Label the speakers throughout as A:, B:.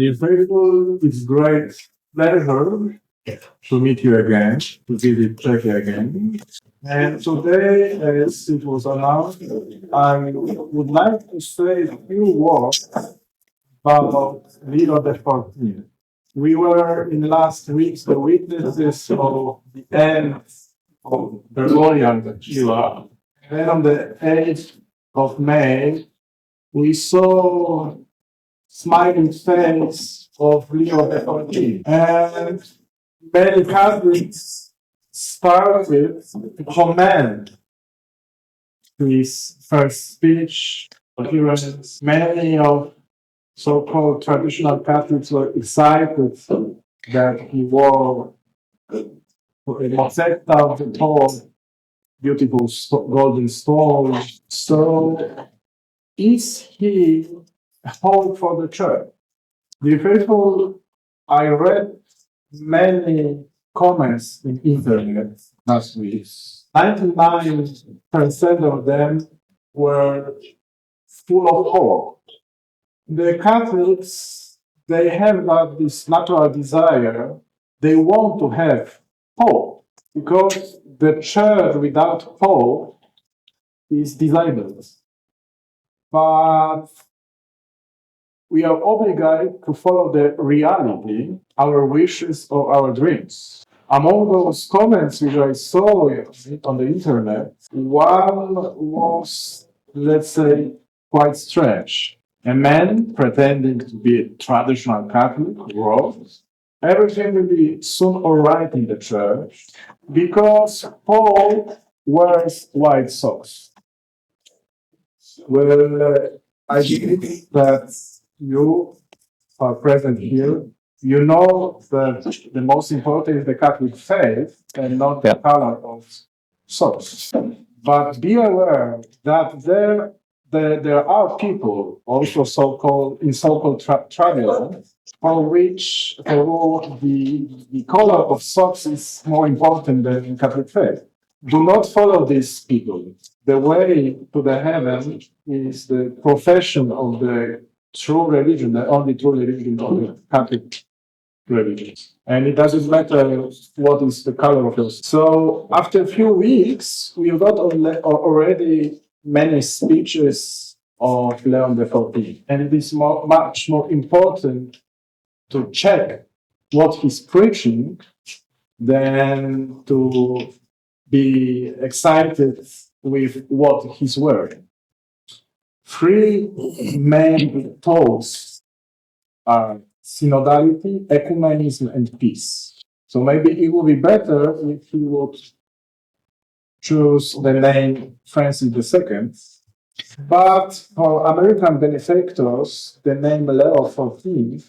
A: Dear faithful, it's great pleasure to meet you again, to visit Czech again. And today, as it was announced, I would like to say a few words about Leo XIV. We were in the last weeks the witnesses of the end of the royal era. Then on the 8th of May, we saw smiling face of Leo XIV. And many Catholics started to comment his first speech, appearance. Many of so-called traditional Catholics were excited that he wore a rosetta of the tall, beautiful golden stone. So, is he a hope for the church? The faithful, I read many comments in internet last week. 99% of them were full of hope. The Catholics, they have this natural desire, they want to have hope, because the church without hope is disabled. But we are obligated to follow the reality, our wishes or our dreams. Among those comments which I saw on the internet, one was, let's say, quite strange. A man pretending to be a traditional Catholic wrote, everything will be soon all right in the church because Paul wears white socks. Well, I believe that you are present here. You know that the most important is the Catholic faith and not the color of socks. But be aware that there are people, also so-called traditional, for who the color of socks is more important than Catholic faith. Do not follow these people. The way to the heaven is the profession of the true religion, the only true religion of the Catholic religion. And it doesn't matter what is the color of yours. So after a few weeks, we got already many speeches of Leo XIV. And it is much more important to check what he's preaching than to be excited with what he's wearing. Three main talks are synodality, ecumenism, and peace. So maybe it would be better if he would choose the name Francis II. But for American benefactors, the name Leo XIV,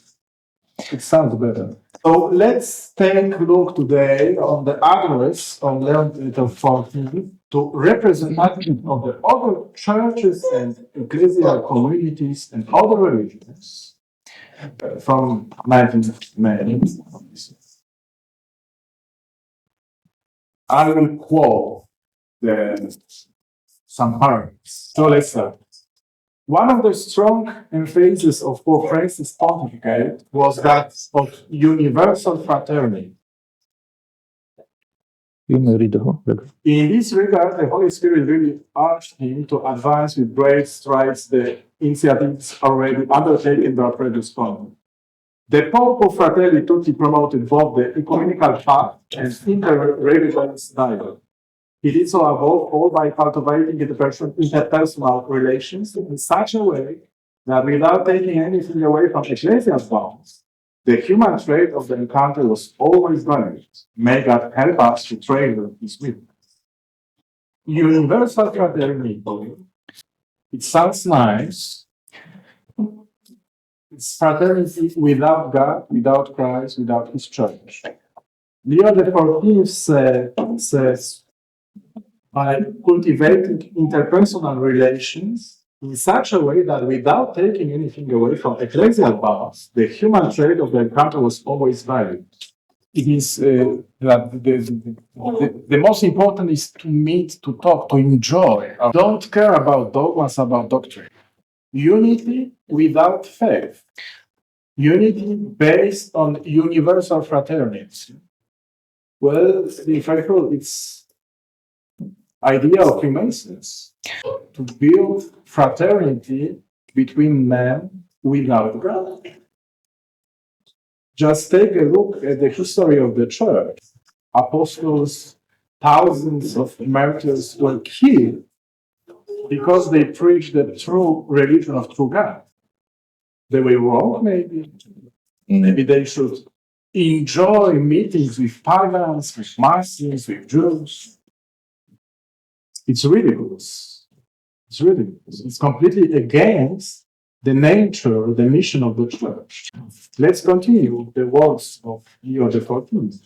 A: it sounds better. So let's take a look today on the address of Leo XIV to representatives of the other churches and ecclesial communities and other religions from 19th May. I will quote some paragraphs. So let's start. One of the strong emphases of Pope Francis' pontificate was that of universal fraternity. In this regard, the Holy Spirit really urged him to advance with great strides the initiatives already undertaken by previous Pope. The Pope of Fratelli Tutti promoted both the ecumenical path and interreligious dialogue. He did so above all by cultivating interpersonal relations in such a way that without taking anything away from ecclesial bounds, the human trait of the encounter was always valued. May God help us to treasure His witness. Universal fraternity. It sounds nice. It's fraternity without God, without Christ, without His church. Leo XIV says, by cultivating interpersonal relations in such a way that without taking anything away from ecclesial bounds, the human trait of the encounter was always valued. It is that the most important is to meet, to talk, to enjoy. Don't care about dogmas, about doctrine. Unity without faith. unity based on universal fraternity. Well, in fact, it's idea of Freemasons to build fraternity between men without God. Just take a look at the history of the church. Apostles, thousands of martyrs were killed because they preached the true religion of true God. They were wrong, maybe. Maybe they should enjoy meetings with pagans, with Muslims, with Jews. It's ridiculous. It's ridiculous. It's completely against the nature, the mission of the church. Let's continue the words of Leo XIV.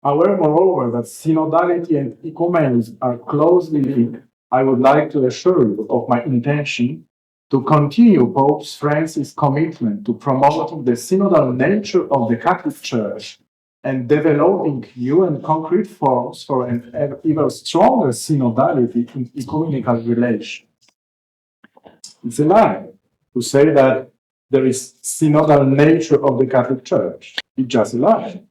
A: Aware, moreover, that synodality and ecumenism are closely linked, I would like to assure you of my intention to continue Pope Francis' commitment to promoting the synodal nature of the Catholic Church and developing new and concrete forms for an even stronger synodality in ecumenical relations. It's a lie to say that there is synodal nature of the Catholic Church. It's just a lie.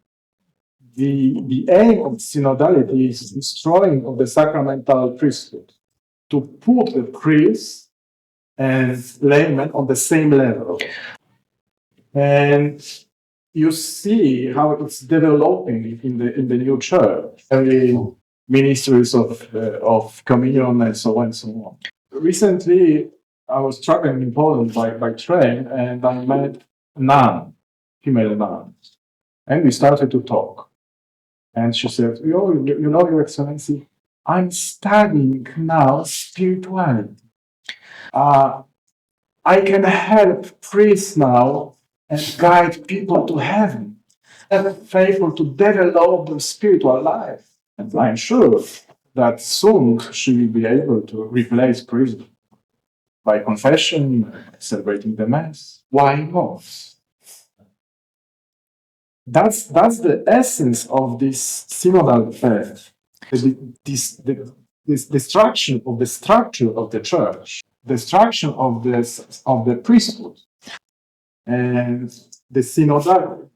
A: The aim of synodality is destroying of the sacramental priesthood, to put the priests and laymen on the same level. And you see how it's developing in the new church, early ministries of communion and so on and so on. Recently, I was traveling in Poland by train, and I met a nun, female nun, and we started to talk. And she said, you know, Your Excellency, I'm studying now spirituality. I can help priests now and guide people to heaven, and faithful to develop their spiritual life. And I'm sure that soon she will be able to replace priests by confession, celebrating the Mass. Why not? That's the essence of this synodal faith. This destruction of the structure of the church, destruction of the priesthood, and the synodal.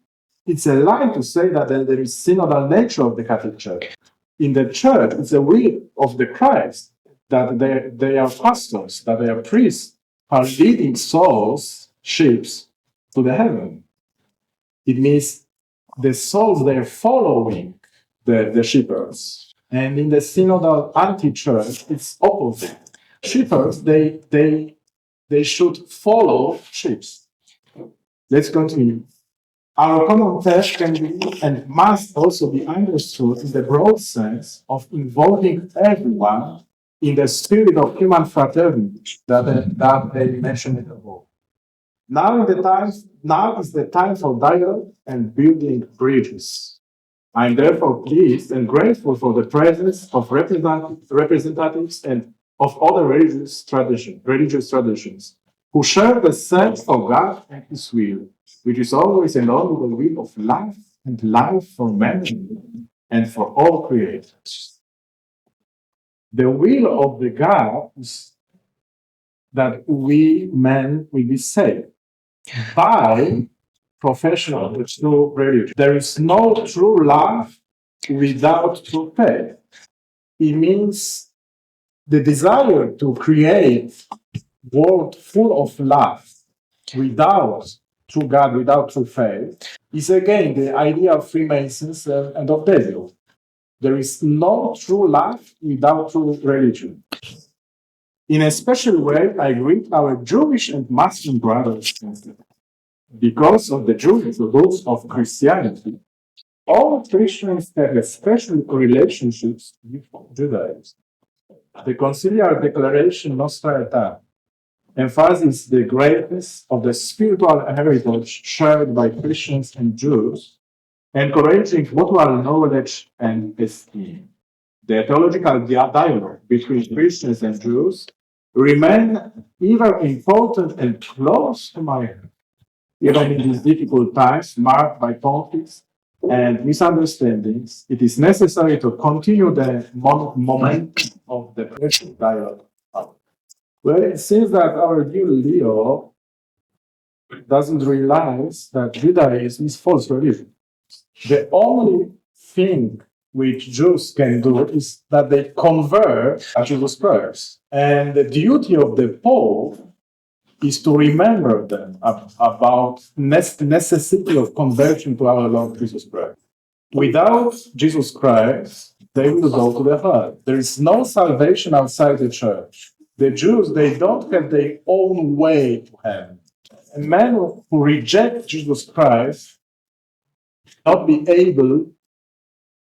A: It's a lie to say that there is synodal nature of the Catholic Church. In the church, it's a will of the Christ that they are pastors, that they are priests, are leading souls, sheep, to the heaven. It means the souls, they're following the shepherds. And in the synodal anti-church, it's opposite. Shepherds, they should follow sheep. Let's continue. Our common task can be and must also be understood in the broad sense of involving everyone in the spirit of human fraternity that they mentioned above. Now is the time for dialogue and building bridges. I am therefore pleased and grateful for the presence of representatives and of other religious traditions who share the sense of God and His will, which is always and only the will of life and life for men and for all creators. The will of the God is that we men will be saved by profession of the true religion. There is no true love without true faith. It means the desire to create a world full of love without true God, without true faith, is again the idea of Freemasons and of devil. There is no true love without true religion. In a special way, I greet our Jewish and Muslim brothers. Because of the Jewish roots of Christianity, all Christians have a special relationships with Judaism. The Conciliar Declaration Nostra Aetate emphasizes the greatness of the spiritual heritage shared by Christians and Jews, encouraging mutual knowledge and esteem. The theological dialogue between Christians and Jews remain ever important and close to my heart. Even in these difficult times marked by conflicts and misunderstandings, it is necessary to continue the momentum of the Christian dialogue. Well, it seems that our dear Leo doesn't realize that Judaism is false religion. The only thing which Jews can do is that they convert Jesus Christ. And the duty of the Pope is to remember them about the necessity of conversion to our Lord Jesus Christ. Without Jesus Christ, they will go to the hell. There is no salvation outside the church. The Jews, they don't have their own way to heaven. A man who rejects Jesus Christ not be able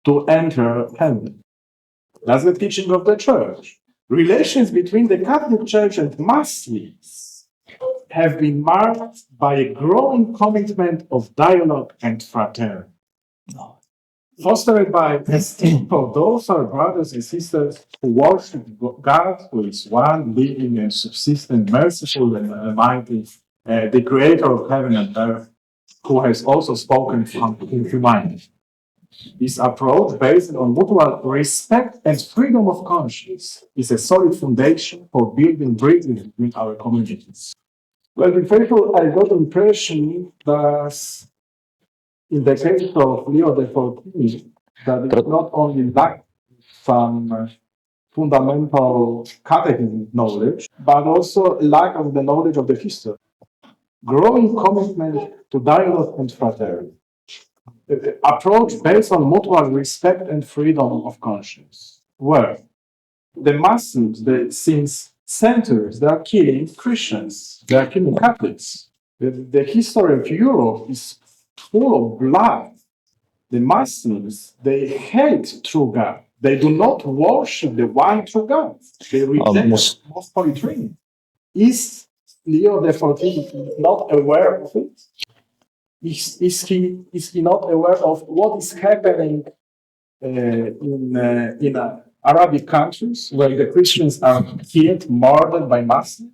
A: to enter heaven. That's the teaching of the church. Relations between the Catholic Church and Muslims have been marked by a growing commitment of dialogue and fraternity. Fostered by esteem for those our brothers and sisters who worship God, who is one, living and subsistent, merciful and almighty, the creator of heaven and earth, who has also spoken from humanity. This approach, based on mutual respect and freedom of conscience, is a solid foundation for building bridges between our communities. Well, in fact, I got the impression that in the case of Leo XIV, that it not only lacked some fundamental catechism knowledge, but also lack of the knowledge of the history. Growing commitment to dialogue and fraternity. Approach based on mutual respect and freedom of conscience. Where the Muslims, since centuries, they are killing Christians, they are killing Catholics. The history of Europe is full of blood. The Muslims, they hate true God. They do not worship the one true God. They reject the most holy Trinity. Is Leo XIV not aware of it? Is he not aware of what is happening in Arabic countries where the Christians are killed, murdered by Muslims?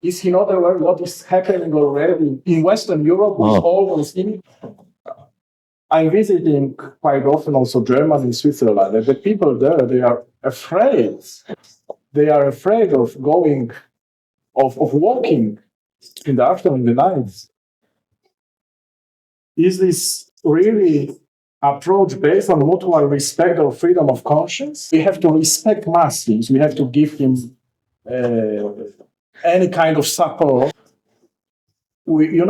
A: Is he not aware what is happening already in Western Europe with all those immigrants? I'm visiting quite often also Germany and Switzerland, and the people there, they are afraid. They are afraid of going, of walking in the afternoon, in the night. Is this really approach based on mutual respect or freedom of conscience? We have to respect Muslims. We have to give him any kind of support. We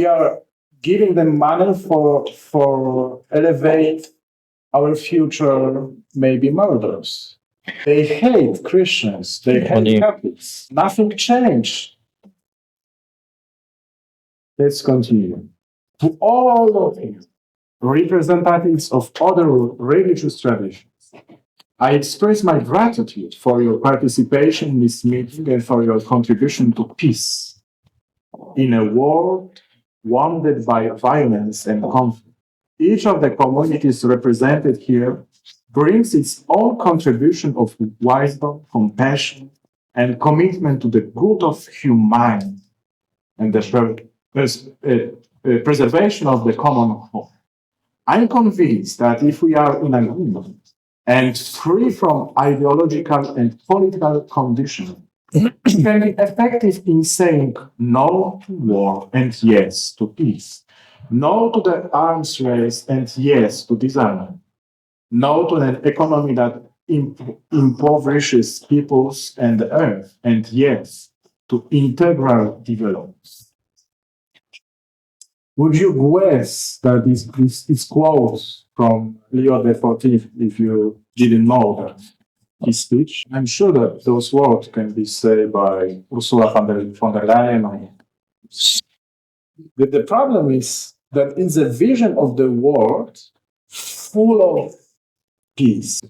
A: are giving them money for elevate our future, maybe murderers. They hate Christians. They hate Catholics. Nothing changed. Let's continue. To all of you, representatives of other religious traditions, I express my gratitude for your participation in this meeting and for your contribution to peace in a world wounded by violence and conflict. Each of the communities represented here brings its own contribution of wisdom, compassion, and commitment to the good of humanity and the preservation of the common whole. I'm convinced that if we are in agreement and free from ideological and political conditioning, we can be effective in saying no to war and yes to peace, no to the arms race and yes to disarmament, no to an economy that impoverishes peoples and the earth, and yes to integral development. Would you guess that this quote from Leo XIV, if you didn't know that, his speech? I'm sure that those words can be said by Ursula von der Leyen. The problem is that it's a vision of the world full of peace,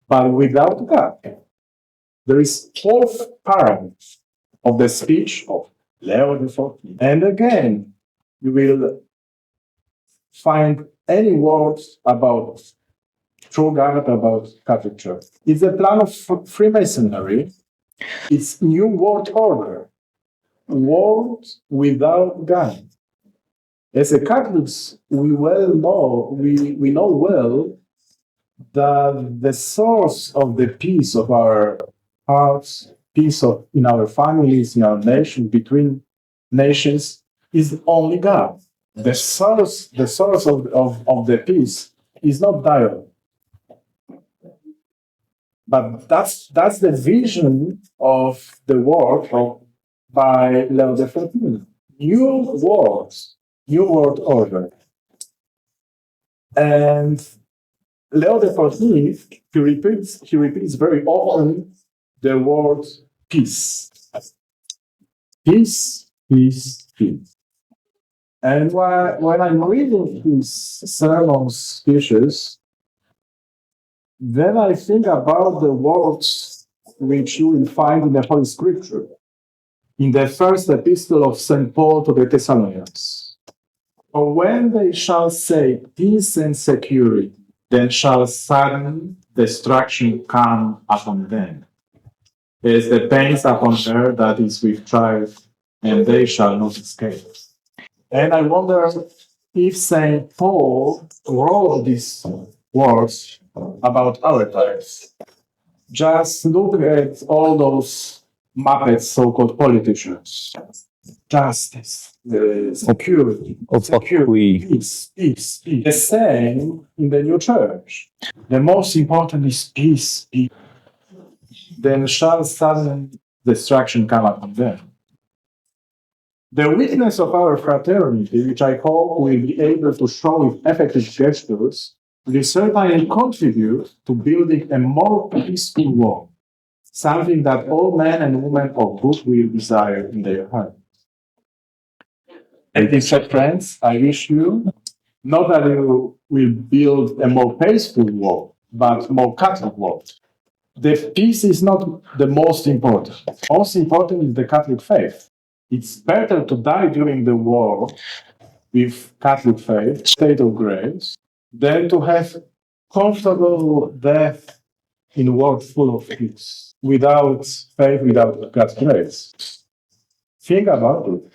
A: but without God. There is fourth paragraph of the speech of Leo XIV. And again, you will find any words about true God, about Catholic Church. It's a plan of Freemasonry. It's new world order. World without God. As a Catholics, we know well that the source of the peace of our hearts, peace in our families, in our nation, between nations, is only God. The source of the peace is not dialogue. But that's the vision of the work by Leo XIV. New world order. And Leo XIV, he repeats very often the word peace. Peace, peace, peace. And when I'm reading his sermon speeches, then I think about the words which you will find in the Holy Scripture, in the first epistle of St. Paul to the Thessalonians. For when they shall say peace and security, then shall sudden destruction come upon them. As the pains upon earth that is with child, and they shall not escape. And I wonder if St. Paul wrote these words about our times. Just look at all those Muppets, so-called politicians. Justice, security, peace, peace, peace. The same in the new church. The most important is peace, peace. Then shall sudden destruction come upon them. The witness of our fraternity, which I hope will be able to show with effective gestures, will certainly contribute to building a more peaceful world, something that all men and women of good will desire in their heart. And dear friends, I wish you not that you will build a more peaceful world, but more Catholic world. The peace is not the most important. Most important is the Catholic faith. It's better to die during the war with Catholic faith, state of grace, than to have comfortable death in a world full of peace, without faith, without God's grace. Think about it.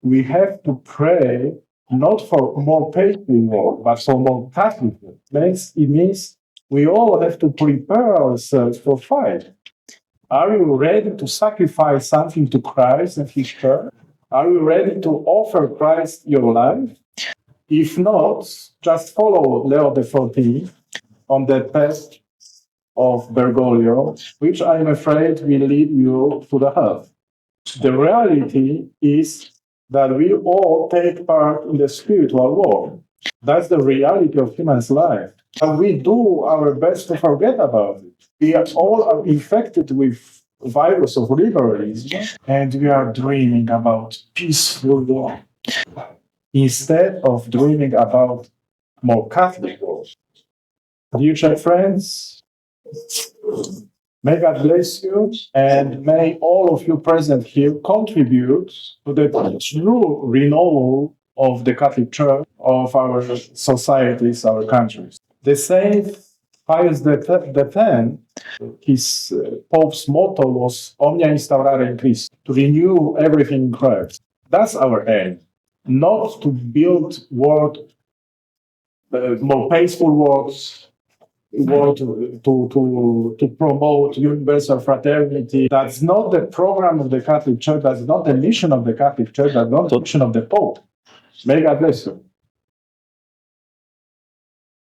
A: We have to pray not for more peaceful world, but for more Catholic world. It means we all have to prepare ourselves for fight. Are you ready to sacrifice something to Christ and His Church? Are you ready to offer Christ your life? If not, just follow Leo XIV on the path of Bergoglio, which I'm afraid will lead you to the hell. The reality is that we all take part in the spiritual war. That's the reality of human's life. And we do our best to forget about it. We all are infected with virus of liberalism, and we are dreaming about peaceful war instead of dreaming about more Catholic war. Dear Czech friends, may God bless you, and may all of you present here contribute to the true renewal of the Catholic Church, of our societies, our countries. The Saint Pius X, his Pope's motto was Omnia instaurare in Christ, to renew everything in Christ. That's our aim, not to build more peaceful worlds, to promote universal fraternity. That's not the program of the Catholic Church, that's not the mission of the Catholic Church, that's not the mission of the Pope. May God bless you.